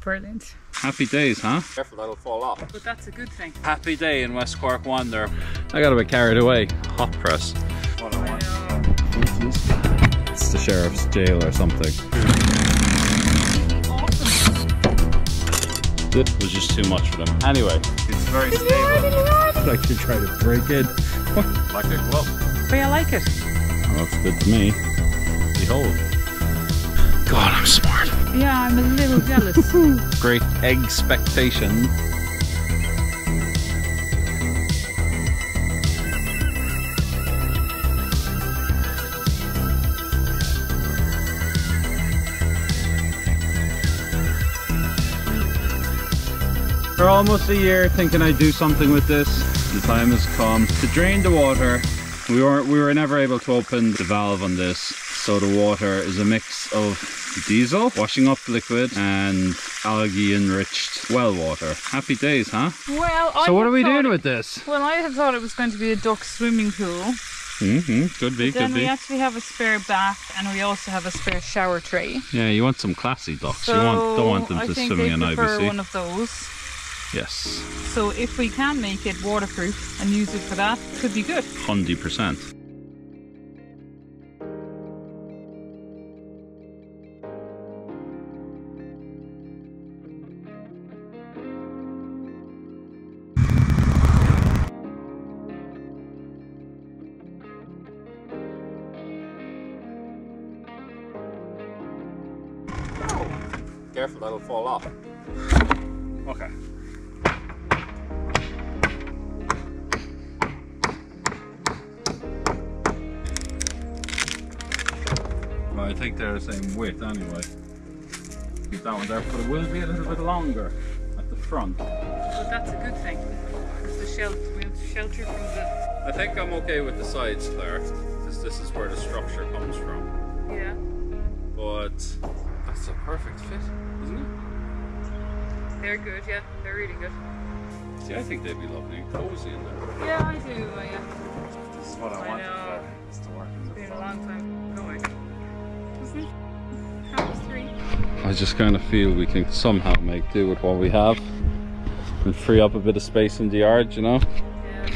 Brilliant. Happy days, huh? Careful, that'll fall off. But that's a good thing. Happy day in West Cork Wander. I got a bit carried away. Hot press. What I want. It's the sheriff's jail or something. Awesome. This was just too much for them. Anyway, it's very stable. Like you're trying to break in. Like a glove. But I like it. Well, that's good to me. Behold. God, I'm smart. Yeah, I'm a little jealous. Great expectation. For almost a year thinking I'd do something with this. The time has come to drain the water. We were never able to open the valve on this, so the water is a mix of diesel, washing up liquid, and algae enriched well water. Happy days, huh? Well, so what are we doing with this? Well, I had thought it was going to be a duck swimming pool. Could be, But then could be. we actually have a spare bath, and we also have a spare shower tray. Yeah, you want some classy ducks. So You don't want them to swimming in I prefer IBC. one of those. Yes, So if we can make it waterproof and use it for that, it could be good. 100%. Careful, that'll fall off. Okay. Well, I think they're the same width anyway. Keep that one there, but it will be a little bit longer at the front. But that's a good thing. Because the shelter from the... I think I'm okay with the sides, Claire, because this is where the structure comes from. Yeah. But that's a perfect fit, isn't it? They're good, yeah. They're really good. See, I think they'd be lovely and cozy in there. Yeah, I do. Yeah. This is what I I wanted know. It's to work It's as been a a long time going. Isn't it? Half 3. I just kind of feel we can somehow make do with what we have and free up a bit of space in the yard, you know? Yeah.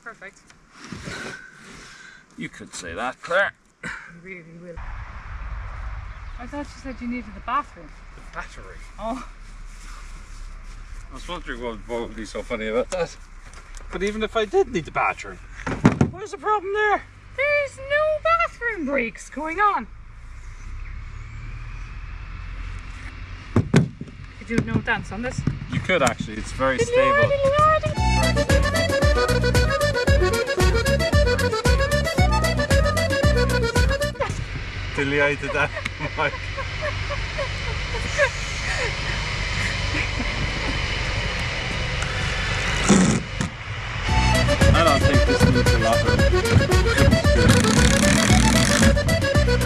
Perfect. You could say that, Claire. You really will. I thought you said you needed a bathroom. The battery. Oh. I was wondering what would be so funny about that. But even if I did need the bathroom, where's the problem there? There's no bathroom breaks going on. Could you do no dance on this? You could actually, it's very stable. Delighted that, Mike. I don't think this needs a lot of...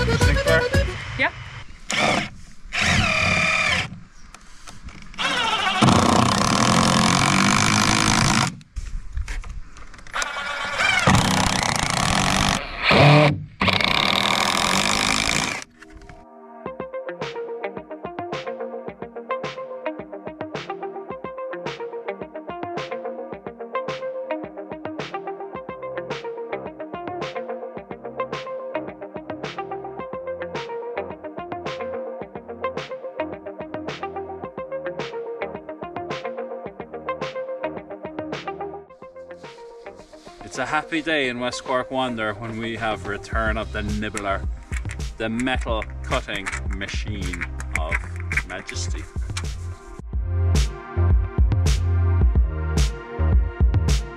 You think, Claire? Yeah. It's a happy day in West Cork Wander when we have return of the nibbler, the metal cutting machine of majesty.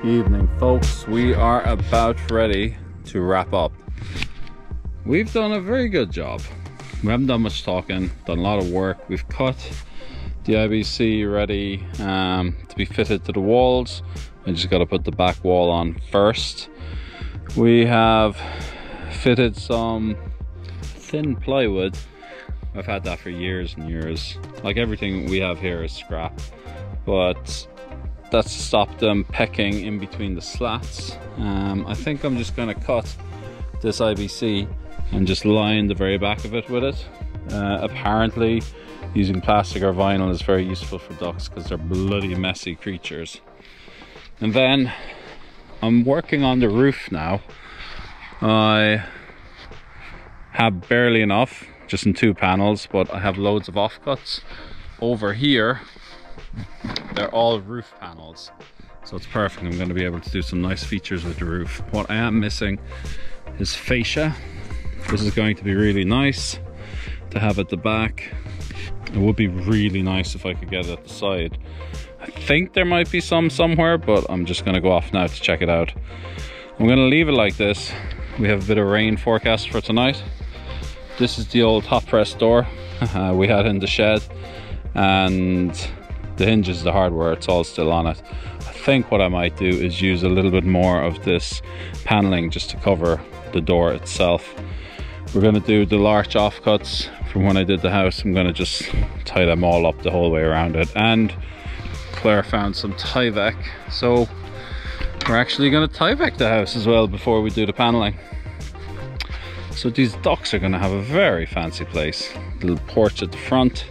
Evening, folks. We are about ready to wrap up. We've done a very good job. We haven't done much talking, done a lot of work. We've cut the IBC ready to be fitted to the walls. I just got to put the back wall on first. We have fitted some thin plywood. I've had that for years and years. Like everything we have here is scrap, but that's to stop them pecking in between the slats. I think I'm just going to cut this IBC and just line the very back of it with it. Apparently using plastic or vinyl is very useful for ducks because they're bloody messy creatures. And then I'm working on the roof now. I have barely enough, just in 2 panels, but I have loads of offcuts. Over here, they're all roof panels, so it's perfect. I'm going to be able to do some nice features with the roof. What I am missing is fascia. This is going to be really nice to have at the back. It would be really nice if I could get it at the side. I think there might be some somewhere, but I'm just going to go off now to check it out. I'm going to leave it like this. We have a bit of rain forecast for tonight. This is the old hot press door we had in the shed, and the hinges, the hardware, it's all still on it. I think what I might do is use a little bit more of this paneling just to cover the door itself. We're going to do the larch offcuts from when I did the house. I'm going to just tie them all up the whole way around it. And Claire found some Tyvek, so we're actually going to Tyvek the house as well before we do the paneling. So these ducks are going to have a very fancy place. A little porch at the front,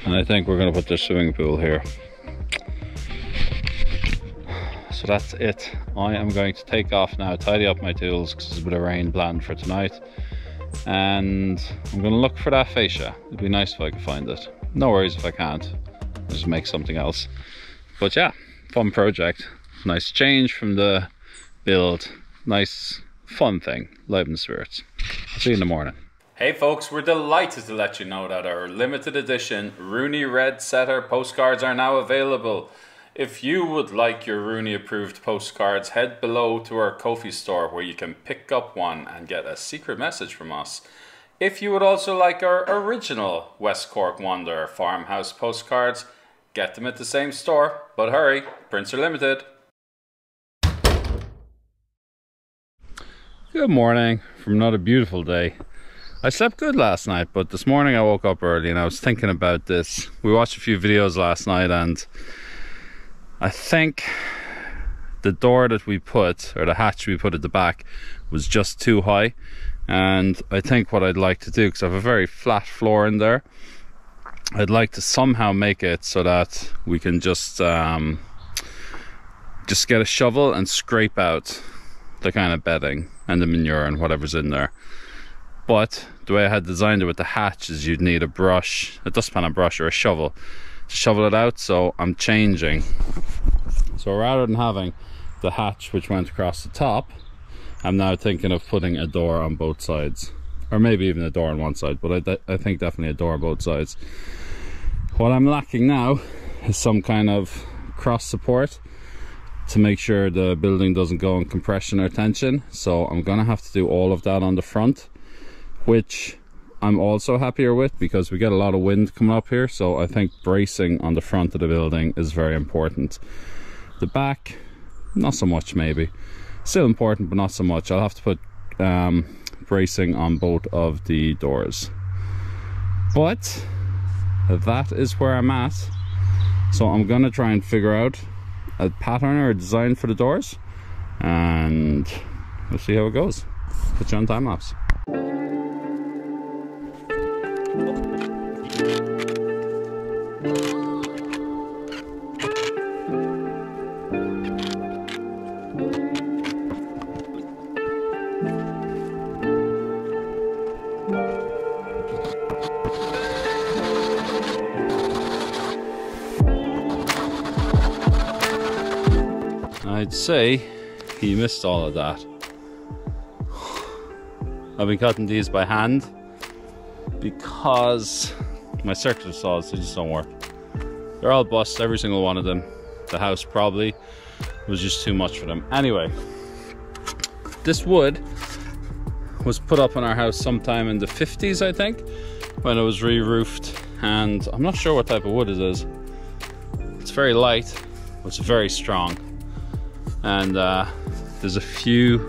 and I think we're going to put their swimming pool here. So that's it. I am going to take off now, tidy up my tools because there's a bit of rain planned for tonight, and I'm going to look for that fascia. It'd be nice if I could find it. No worries if I can't, I'll just make something else. But yeah, fun project. Nice change from the build. Nice fun thing. Liven the spirits. I'll see you in the morning. Hey folks, we're delighted to let you know that our limited edition Rooney Red Setter postcards are now available. If you would like your Rooney approved postcards, head below to our Ko-fi store where you can pick up one and get a secret message from us. If you would also like our original West Cork Wonder farmhouse postcards, get them at the same store, but hurry, prints are limited. Good morning from another beautiful day. I slept good last night, but this morning I woke up early and I was thinking about this. We watched a few videos last night, and I think the door that we put, or the hatch we put at the back, was just too high. And I think what I'd like to do, because I have a very flat floor in there, I'd like to somehow make it so that we can just get a shovel and scrape out the kind of bedding and the manure and whatever's in there. But the way I had designed it with the hatch is you'd need a brush, a dustpan and brush, or a shovel to shovel it out. So I'm changing. So rather than having the hatch which went across the top, I'm now thinking of putting a door on both sides, or maybe even a door on one side, but I think definitely a door on both sides. What I'm lacking now is some kind of cross support to make sure the building doesn't go in compression or tension. So I'm gonna have to do all of that on the front, which I'm also happier with because we get a lot of wind coming up here. So I think bracing on the front of the building is very important. The back, not so much maybe. Still important, but not so much. I'll have to put bracing on both of the doors. But that is where I'm at. So I'm gonna try and figure out a pattern or a design for the doors, and we'll see how it goes. Put you on time lapse. I'd say he missed all of that. I've been cutting these by hand because my circular saws, they just don't work. They're all bust, every single one of them. The house probably was just too much for them. Anyway, this wood was put up in our house sometime in the 50s, I think, when it was re-roofed, and I'm not sure what type of wood it is. It's very light, but it's very strong. and there's a few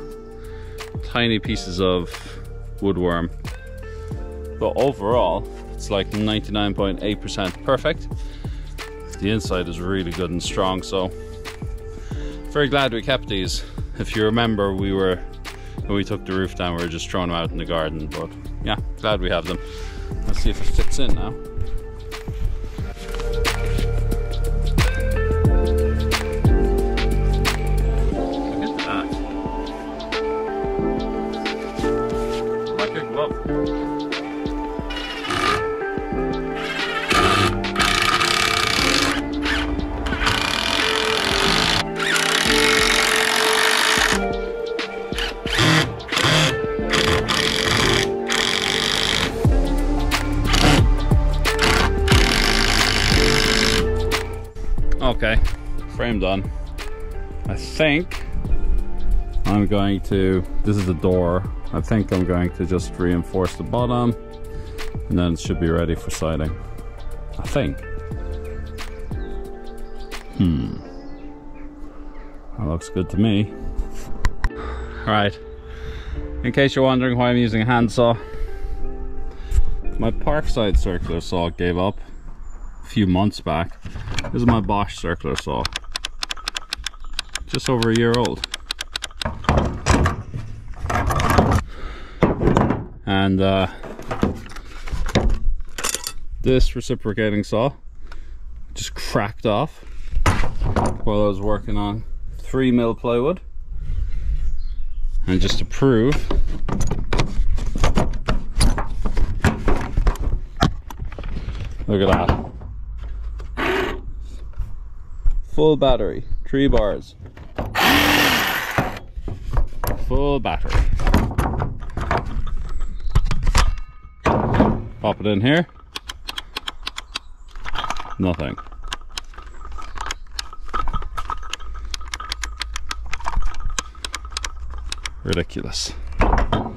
tiny pieces of woodworm, but overall it's like 99.8% perfect. The inside is really good and strong, so very glad we kept these. If you remember, when we took the roof down, we were just throwing them out in the garden, but yeah, glad we have them. Let's see if it fits in now. Look at that. Like a glove. Okay, frame done. I think I'm going to, this is the door, I think I'm going to just reinforce the bottom and then it should be ready for siding. I think. That looks good to me. Alright, in case you're wondering why I'm using a handsaw, my Parkside circular saw gave up a few months back. This is my Bosch circular saw, just over a year old, and this reciprocating saw just cracked off while I was working on 3mm plywood. And just to prove, look at that. Full battery, 3 bars. Full battery. Pop it in here. Nothing. Ridiculous. I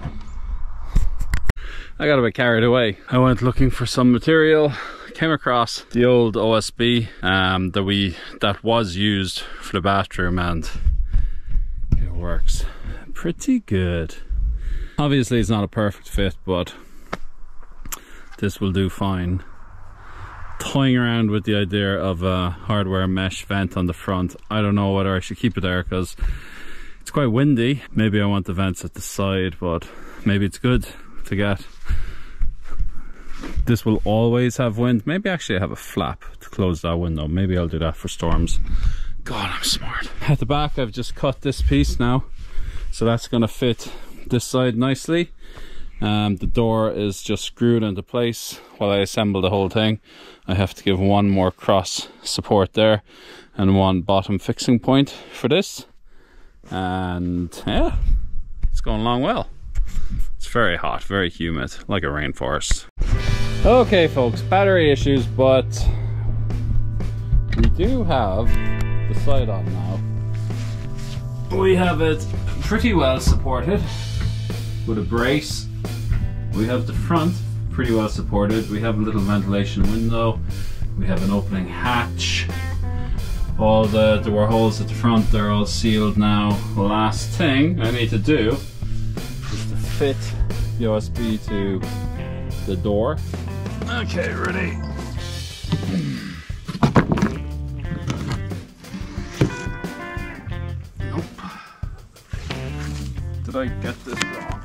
got a bit carried away. I went looking for some material. Came across the old OSB that was used for the bathroom, and it works pretty good. Obviously it's not a perfect fit, but this will do fine. Toying around with the idea of a hardware mesh vent on the front. I don't know whether I should keep it there because it's quite windy. Maybe I want the vents at the side, but maybe it's good to get. This will always have wind. Maybe actually I have a flap to close that window. Maybe I'll do that for storms. God, I'm smart. At the back I've just cut this piece now, so that's going to fit this side nicely. The door is just screwed into place while I assemble the whole thing. I have to give one more cross support there and one bottom fixing point for this, and yeah, it's going along well. It's very hot, very humid, like a rainforest. Okay folks, battery issues, but we do have the side on now. We have it pretty well supported with a brace. We have the front pretty well supported. We have a little ventilation window. We have an opening hatch. All the door holes at the front, they're all sealed now. The last thing I need to do is to fit the USB to the door. Okay, ready. Nope. Did I get this wrong?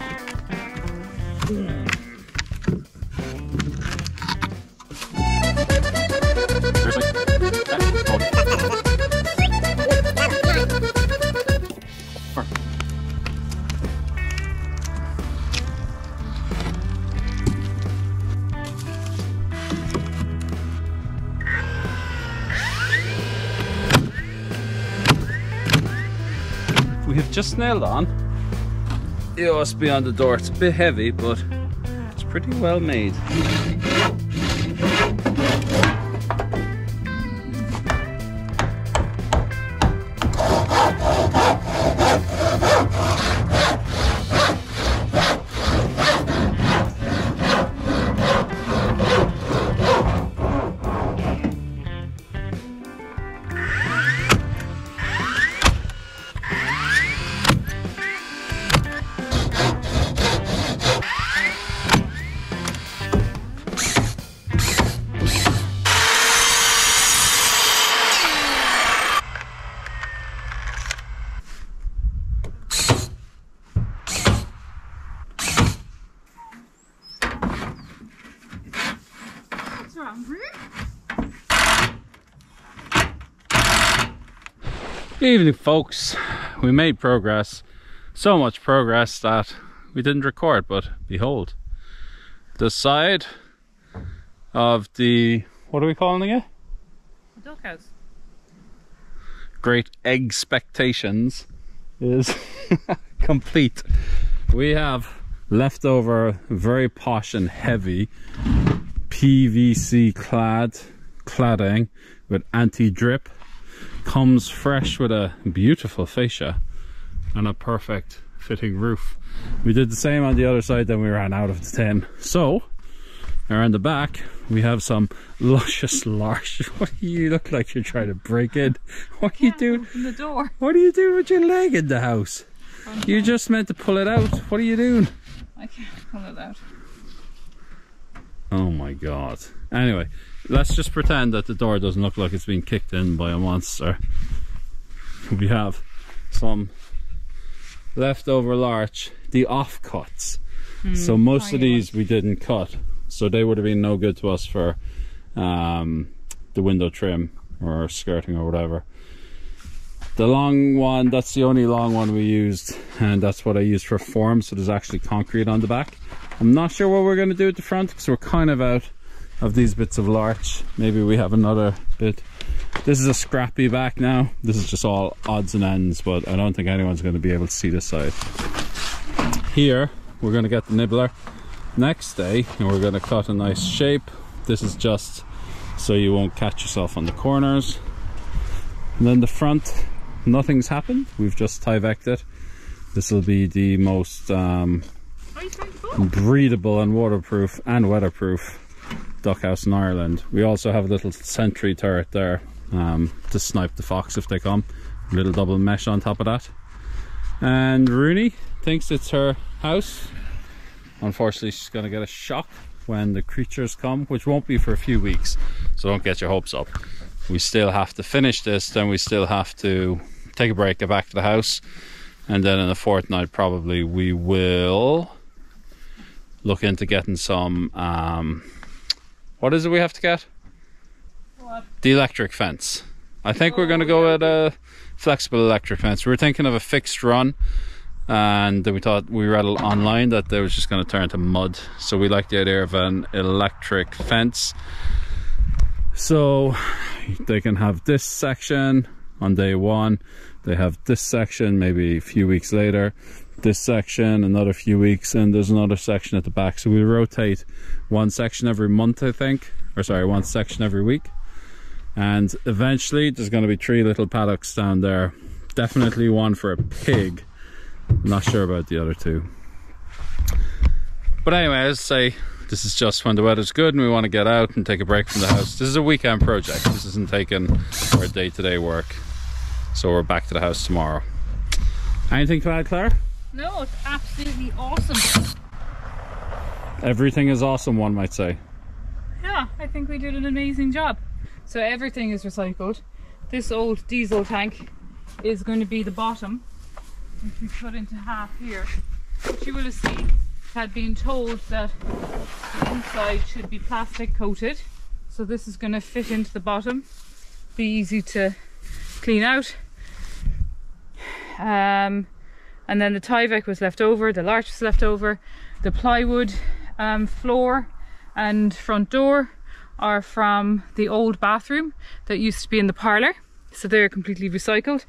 We have just nailed on the USB on the door. It's a bit heavy, but it's pretty well made. hungry? Good evening, folks. We made progress. So much progress that we didn't record, but behold, the side of the, what are we calling it? The duck house. Great expectations is complete. We have leftover very posh and heavy PVC cladding with anti-drip. Comes fresh with a beautiful fascia and a perfect fitting roof. We did the same on the other side, then we ran out of the tin. So around the back we have some luscious larch. What do you look like you're trying to break in? What are you doing? Open the door. What are you doing with your leg in the house? You just meant to pull it out. What are you doing? I can't pull it out. Oh my god. Anyway, let's just pretend that the door doesn't look like it's been kicked in by a monster. We have some leftover larch, the offcuts. So most of these we didn't cut, so they would have been no good to us for the window trim or skirting or whatever. The long one, that's the only long one we used, and that's what I used for form, so there's actually concrete on the back. I'm not sure what we're going to do at the front because we're kind of out of these bits of larch. Maybe we have another bit. This is a scrappy back now. This is just all odds and ends, but I don't think anyone's going to be able to see this side. Here we're going to get the nibbler next day and we're going to cut a nice shape. This is just so you won't catch yourself on the corners. And then the front, nothing's happened. We've just Tyvek'd it. This will be the most breathable and waterproof and weatherproof duck house in Ireland. We also have a little sentry turret there to snipe the fox if they come. A little double mesh on top of that. And Rooney thinks it's her house. Unfortunately, she's going to get a shock when the creatures come, which won't be for a few weeks, so don't get your hopes up. We still have to finish this, then we still have to take a break, get back to the house, and then in a fortnight probably we will look into getting some what is it we have to get? What? The electric fence. I think we're going to go with a flexible electric fence. We were thinking of a fixed run, and we thought, we read online that they was just going to turn to mud, so we like the idea of an electric fence. So they can have this section on day one, they have this section maybe a few weeks later, this section another few weeks, and there's another section at the back. So we rotate one section every month, I think, or sorry, one section every week. And eventually there's going to be 3 little paddocks down there. Definitely one for a pig. I'm not sure about the other 2. But anyway, as I say, this is just when the weather's good and we want to get out and take a break from the house. This is a weekend project. This isn't taking our day-to-day work. So we're back to the house tomorrow. Anything to add, Claire? No, it's absolutely awesome. Everything is awesome, one might say. Yeah, I think we did an amazing job. So everything is recycled. This old diesel tank is going to be the bottom, which we cut into half here. Which you will have seen had been told that the inside should be plastic coated. So this is going to fit into the bottom, be easy to clean out. And then the Tyvek was left over, the larch was left over, the plywood floor and front door are from the old bathroom that used to be in the parlour, so they're completely recycled.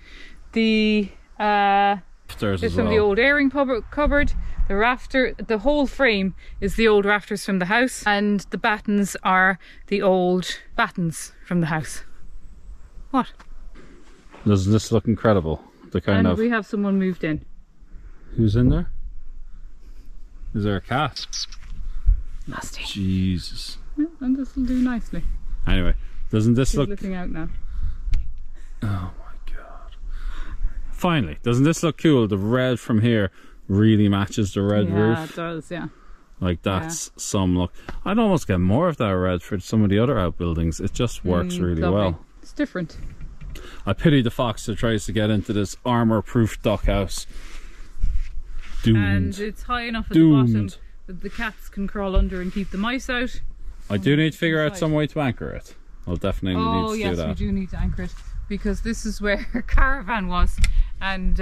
The is from the old airing cupboard. The rafter, the whole frame is the old rafters from the house, and the battens are the old battens from the house. What? Doesn't this look incredible? The kind of... we have someone moved in. Who's in there? Is there a cat? Nasty. Jesus. Yeah, and this will do nicely. Anyway, doesn't this She's look... looking out now. Oh my god. Finally, doesn't this look cool? The red from here really matches the red roof. Yeah, it does, yeah. Like, that's some look. I'd almost get more of that red for some of the other outbuildings. It just works really lovely. well. It's different. I pity the fox that tries to get into this armour-proof duck house. Doomed. And it's high enough at the bottom that the cats can crawl under and keep the mice out. I do need to figure out some way to anchor it. I'll definitely need to do that. Oh yes, we do need to anchor it, because this is where a caravan was, and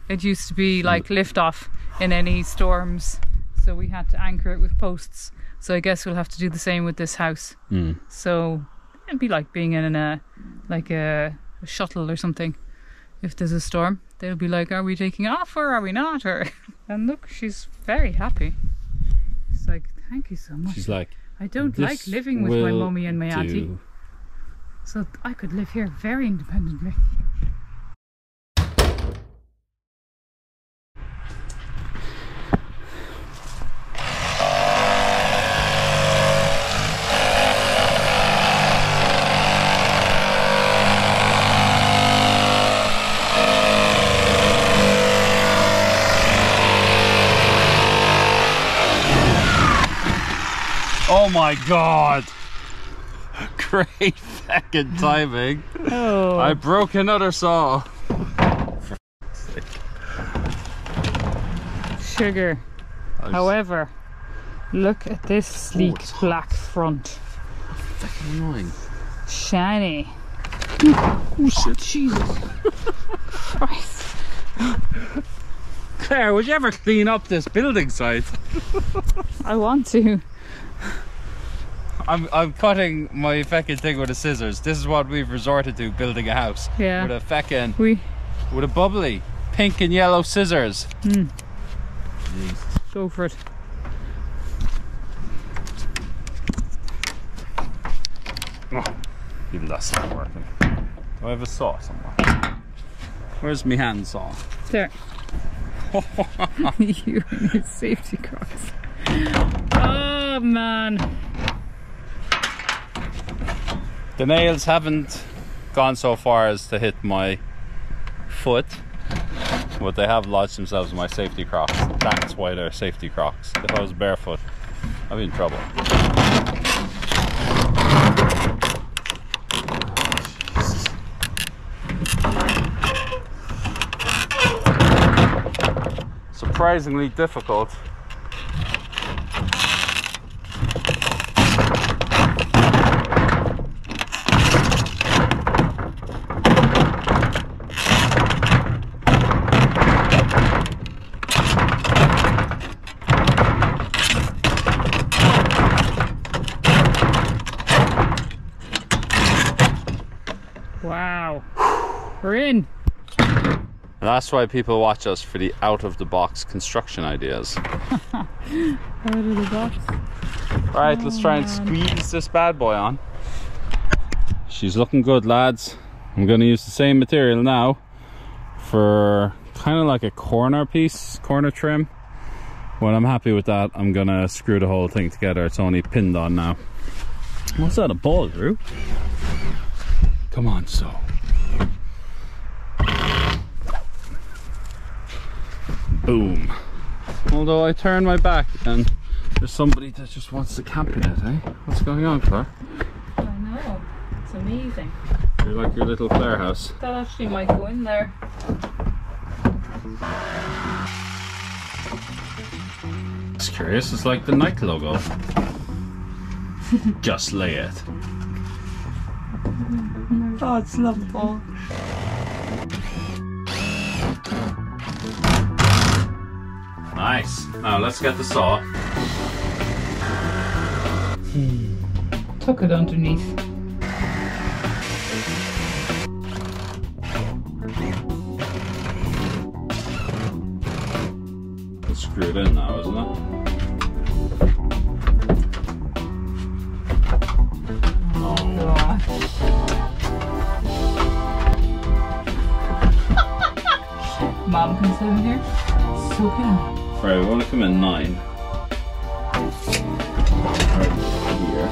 it used to be like lift off in any storms, so we had to anchor it with posts. So I guess we'll have to do the same with this house. So it'd be like being in a shuttle or something. If there's a storm, they'll be like, are we taking off or are we not? Or and look, she's very happy. She's like, thank you so much. She's like, I don't like living with my mummy and my auntie, so I could live here very independently. oh my god! Great fucking timing. Oh. I broke another saw. Sugar. However, look at this sleek black front. Fucking annoying. Shiny. Oh shit, Jesus. Christ. Claire, would you ever clean up this building site? I want to. I'm cutting my fucking thing with the scissors. This is what we've resorted to building a house. Yeah. With a fucking with a bubbly pink and yellow scissors. Go for it. Oh, even that's not working. Do I have a saw somewhere? Where's my hand saw? There. You and your safety crocs. Oh man. The nails haven't gone so far as to hit my foot, but they have lodged themselves in my safety crocs. That's why they're safety crocs. If I was barefoot, I'd be in trouble. Surprisingly difficult. Wow. We're in. That's why people watch us for the out-of-the-box construction ideas. Out of the box. Right, let's try and squeeze this bad boy on. She's looking good, lads. I'm going to use the same material now for kind of like a corner piece, corner trim. When I'm happy with that, I'm going to screw the whole thing together. It's only pinned on now. What's that, a ball, Drew? Come on, so. Boom. Although I turn my back and there's somebody that just wants to camp in it, eh? What's going on, Claire? I know. It's amazing. You're like your little Claire house. That actually might go in there. It's curious, it's like the Nike logo. Just lay it. Oh, it's lovely. Nice. Now let's get the saw. Tuck it underneath. It's screwed in now, isn't it? Mom can sit in here. Soak in. Right, we want to come in 9. Right here.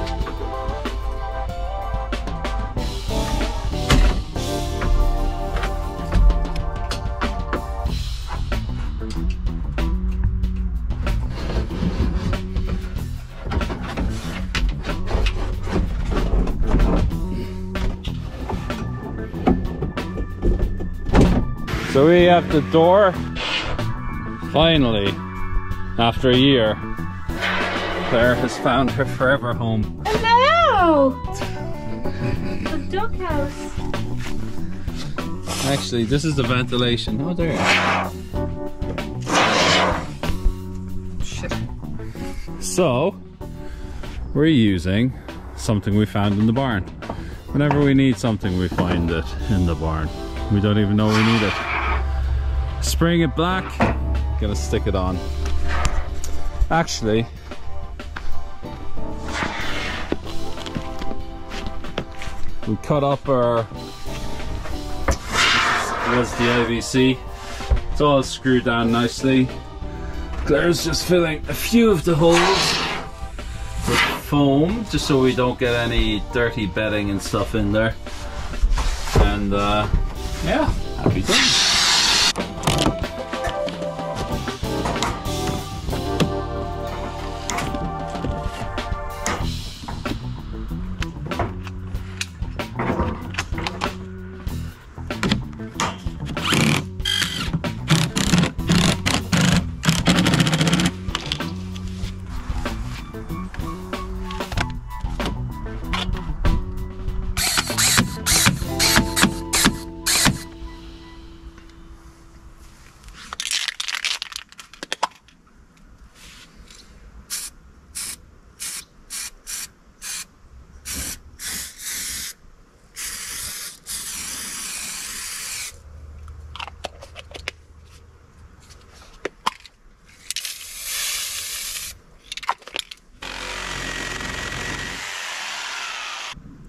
So we have the door, finally, after a year. Claire has found her forever home. Hello! The duck house. Actually, this is the ventilation. Oh, there. Shit. So, we're using something we found in the barn. Whenever we need something, we find it in the barn. We don't even know we need it. Spraying it black, gonna stick it on. Actually, we cut up our, was the IVC. It's all screwed down nicely. Claire's just filling a few of the holes with foam, just so we don't get any dirty bedding and stuff in there. And yeah, happy days.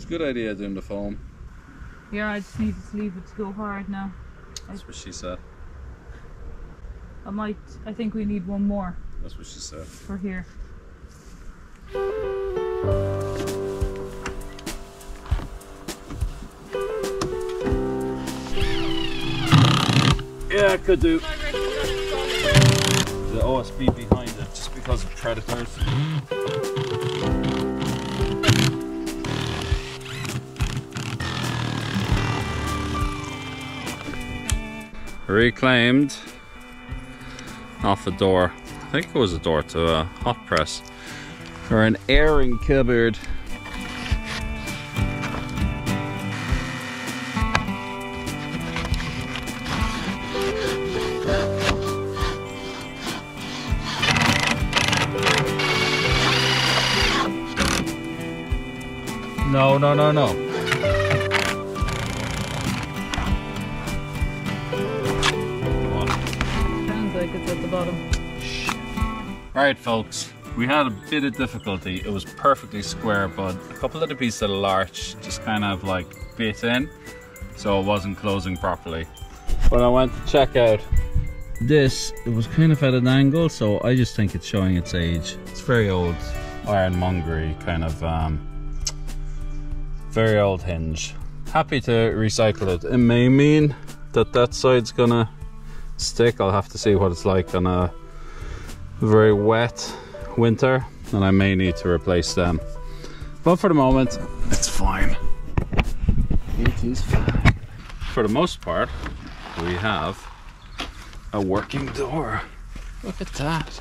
Good idea doing the foam. Yeah, I just need to leave it to go hard now. That's what she said. I think we need one more That's what she said. for here. Yeah, could do. The OSB behind it, just because of predators. Reclaimed off a door. I think it was a door to a hot press or an airing cupboard. No, no, no, no. Sounds like it's at the bottom. Alright folks, we had a bit of difficulty. It was perfectly square, but a couple of the pieces of the larch just kind of like bit in, so it wasn't closing properly. When I went to check out this, it was kind of at an angle, so I just think it's showing its age. It's very old, ironmongery kind of, very old hinge. Happy to recycle it. It may mean that that side's gonna stick. I'll have to see what it's like on a very wet winter, and I may need to replace them. But for the moment, it's fine. It is fine. For the most part, we have a working door. Look at that.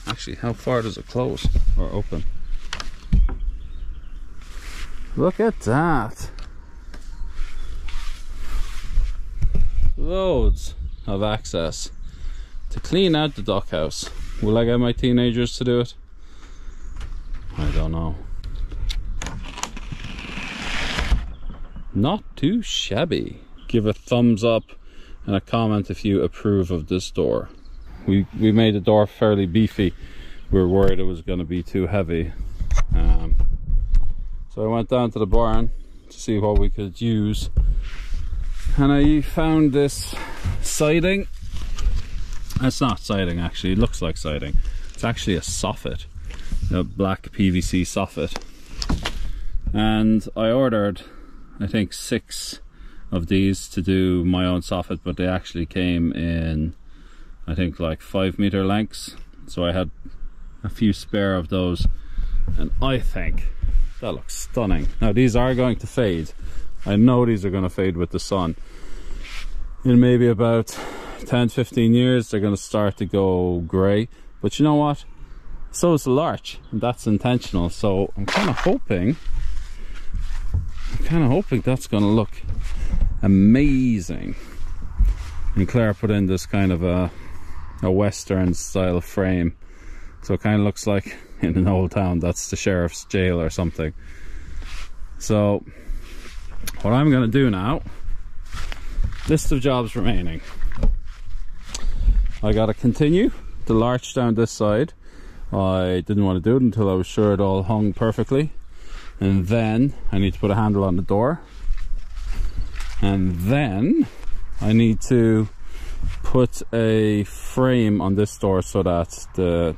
Actually, how far does it close or open? Look at that. Loads of access to clean out the duck house. Will I get my teenagers to do it? I don't know. Not too shabby. Give a thumbs up and a comment if you approve of this door. We made the door fairly beefy. We were worried it was going to be too heavy. So I went down to the barn to see what we could use, and I found this siding. It's not siding actually, it looks like siding. It's actually a soffit, a black PVC soffit. And I ordered, I think 6 of these to do my own soffit, but they actually came in, I think like 5-meter lengths. So I had a few spare of those, and I think that looks stunning. Now these are going to fade. I know these are going to fade with the sun. In maybe about 10-15 years they're going to start to go grey, But you know what? So is the larch, and that's intentional. So I'm kind of hoping that's going to look amazing. And Claire put in this kind of a western style frame, so it kind of looks like in an old town that's the sheriff's jail or something. So what I'm going to do now, list of jobs remaining. I got to continue the larch down this side. I didn't want to do it until I was sure it all hung perfectly, and then I need to put a handle on the door, and then I need to put a frame on this door so that the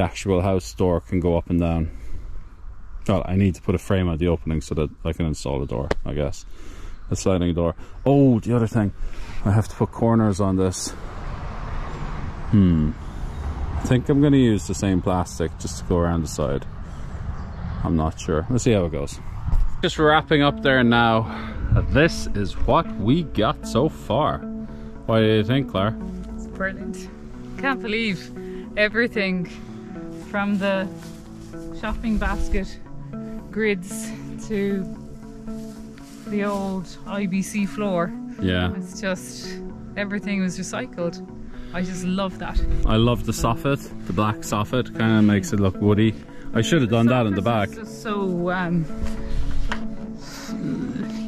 actual house door can go up and down. Well, I need to put a frame on the opening so that I can install a door, I guess. A sliding door. Oh, the other thing, I have to put corners on this. I think I'm going to use the same plastic just to go around the side. I'm not sure. Let's see how it goes. Just wrapping up there now. This is what we got so far. What do you think, Claire? It's brilliant. Can't believe everything from the shopping basket grids to the old IBC floor. Yeah. It's just, everything was recycled. I just love that. I love the soffit, the black soffit, kind of makes it look woody. I should have done that in the back. It's just so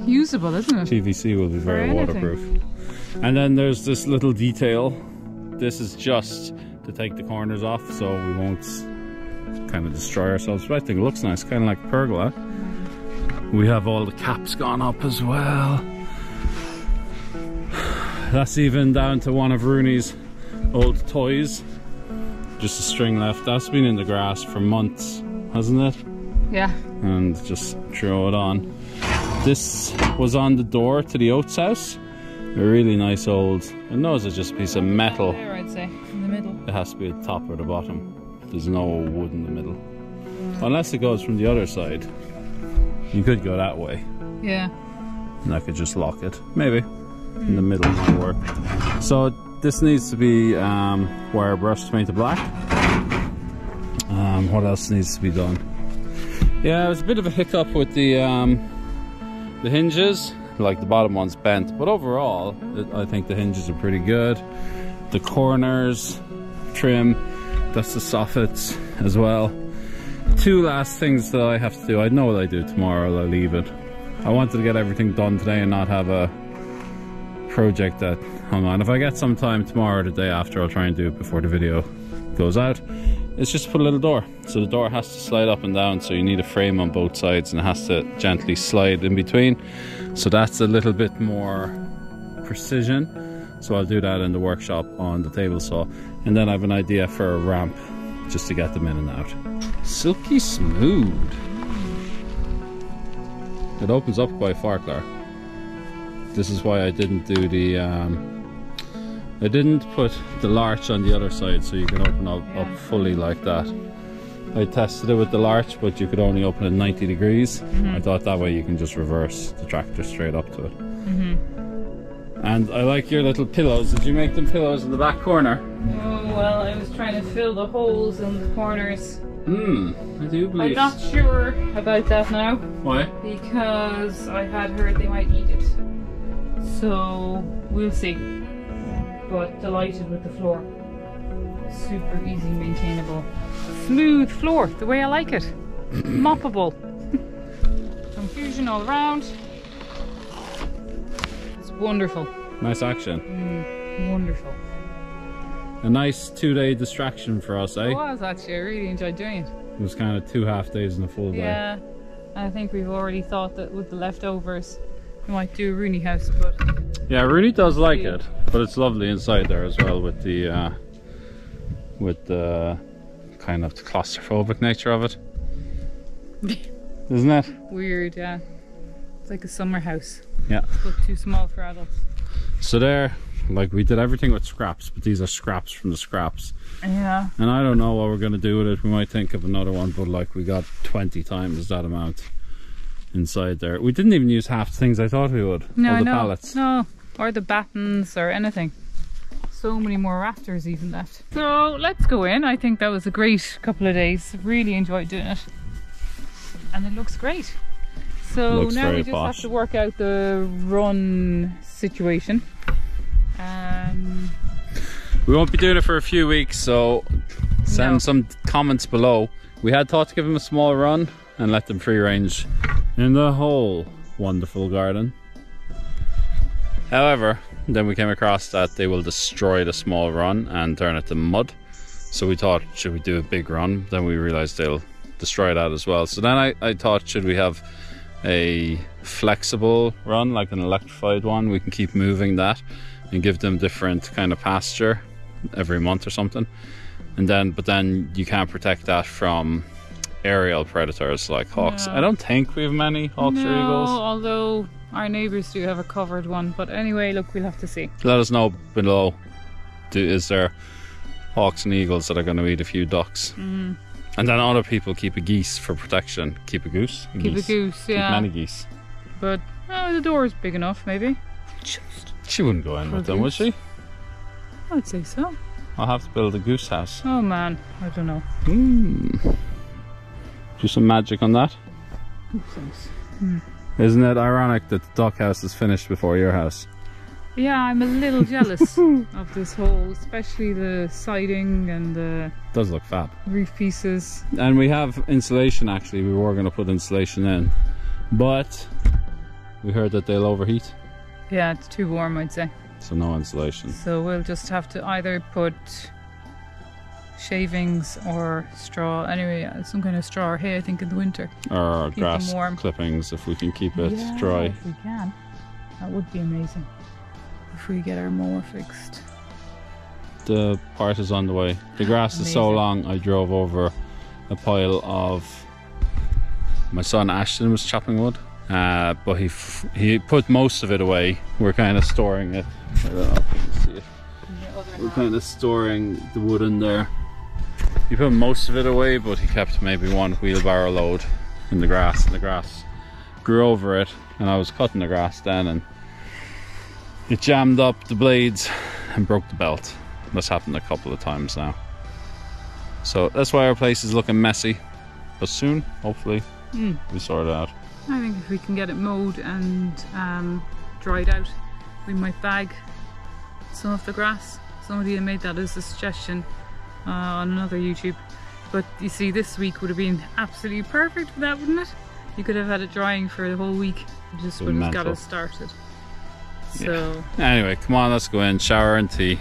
usable, isn't it? PVC will be very waterproof. And then there's this little detail. This is just to take the corners off so we won't kind of destroy ourselves. But I think it looks nice, kind of like pergola. We have all the caps gone up as well. That's even down to one of Rooney's old toys. Just a string left. That's been in the grass for months, hasn't it? Yeah. And just throw it on. This was on the door to the Oates house. A really nice old, and those are just a piece of metal. There, I'd say, in the middle. It has to be the top or the bottom. There's no wood in the middle. Unless it goes from the other side. You could go that way. Yeah. And I could just lock it. Maybe. In the middle might work. So this needs to be wire brush painted black. What else needs to be done? Yeah, it was a bit of a hiccup with the hinges. Like the bottom one's bent, but overall I think the hinges are pretty good. The corners, trim, that's the soffits as well. Two last things that I have to do. I know what I do tomorrow, I'll leave it. I wanted to get everything done today and not have a project that hung on. If I get some time tomorrow or the day after, I'll try and do it before the video goes out. It's just to put a little door. So the door has to slide up and down, so you need a frame on both sides and it has to gently slide in between. So that's a little bit more precision. So I'll do that in the workshop on the table saw. And then I have an idea for a ramp just to get them in and out. Silky smooth. It opens up quite far, Claire. This is why I didn't do the I didn't put the larch on the other side so you can open up fully like that. I tested it with the larch, but you could only open it 90 degrees. I thought that way you can just reverse the tractor straight up to it. And I like your little pillows. Did you make them pillows in the back corner? Oh, well, I was trying to fill the holes in the corners. I do believe. I'm not sure about that now. Why? Because I had heard they might eat it. So, we'll see. But delighted with the floor. Super easy maintainable. Smooth floor, the way I like it. Moppable. Confusion all around. It's wonderful. Nice action. Wonderful. A nice 2-day distraction for us, eh? It was actually, I really enjoyed doing it. It was kind of 2 half days and a full day. Yeah, I think we've already thought that with the leftovers we might do a Rooney house, but yeah, Rooney does like it, but it's lovely inside there as well with the kind of the claustrophobic nature of it. Isn't it? Weird, yeah. It's like a summer house. Yeah. But too small for adults. So there, like, we did everything with scraps, but these are scraps from the scraps. Yeah. And I don't know what we're going to do with it. We might think of another one, but like, we got 20 times that amount inside there. We didn't even use half the things I thought we would. No, all the I know. pallets. No, or the battens or anything. so many more rafters even left. So let's go in. I think that was a great couple of days. Really enjoyed doing it. And it looks great. So Looks now very we just posh. have to work out the run situation. We won't be doing it for a few weeks, so send No. some comments below. We had thought to give them a small run and let them free range in the whole wonderful garden. However, then we came across that they will destroy the small run and turn it to mud. So we thought, should we do a big run? Then we realized they'll destroy that as well. So then I thought, should we have a flexible run, like an electrified one? We can keep moving that and give them different kind of pasture every month or something. And then, but then you can't protect that from aerial predators like hawks. No. I don't think we have many hawks or eagles. Although our neighbours do have a covered one. But anyway, look, we'll have to see. Let us know below. Is there hawks and eagles that are going to eat a few ducks? And then other people keep a geese for protection. Keep a goose? Keep a goose, Keep yeah. many geese. But the door is big enough, maybe. She wouldn't go in For with them, would goose? she? I'd say so. I'll have to build a goose house. Oh man, I don't know. Do some magic on that. Isn't it ironic that the duck house is finished before your house? Yeah, I'm a little jealous of this whole, especially the siding and the Does look fab. roof pieces. And we have insulation actually. We were going to put insulation in, but we heard that they'll overheat, Yeah, it's too warm, I'd say. so no insulation. So we'll just have to either put shavings or straw. Anyway, some kind of straw or hay, I think, in the winter. Or Keep grass them warm. clippings if we can keep it Yeah, dry. if we can. That would be amazing. If we get our mower fixed. The part is on the way. The grass is so Amazing. long, I drove over a pile of... My son Ashton was chopping wood, but he put most of it away. We're kind of storing it. I don't know if you can see it. We're kind of storing the wood in there. He put most of it away, but he kept maybe one wheelbarrow load in the grass, and the grass grew over it, and I was cutting the grass then, and it jammed up the blades and broke the belt. That's happened a couple of times now. So that's why our place is looking messy, but soon, hopefully, we sort it out. I think if we can get it mowed and dried out, we might bag some of the grass. Somebody made that as a suggestion on another YouTube. But you see, this week would have been absolutely perfect for that, wouldn't it? You could have had it drying for the whole week. It just would have got Mental. us started. So, Anyway, come on, let's go in, shower and tea.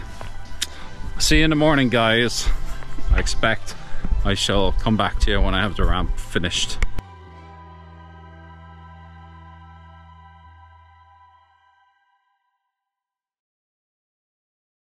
See you in the morning, guys. I expect I shall come back to you when I have the ramp finished.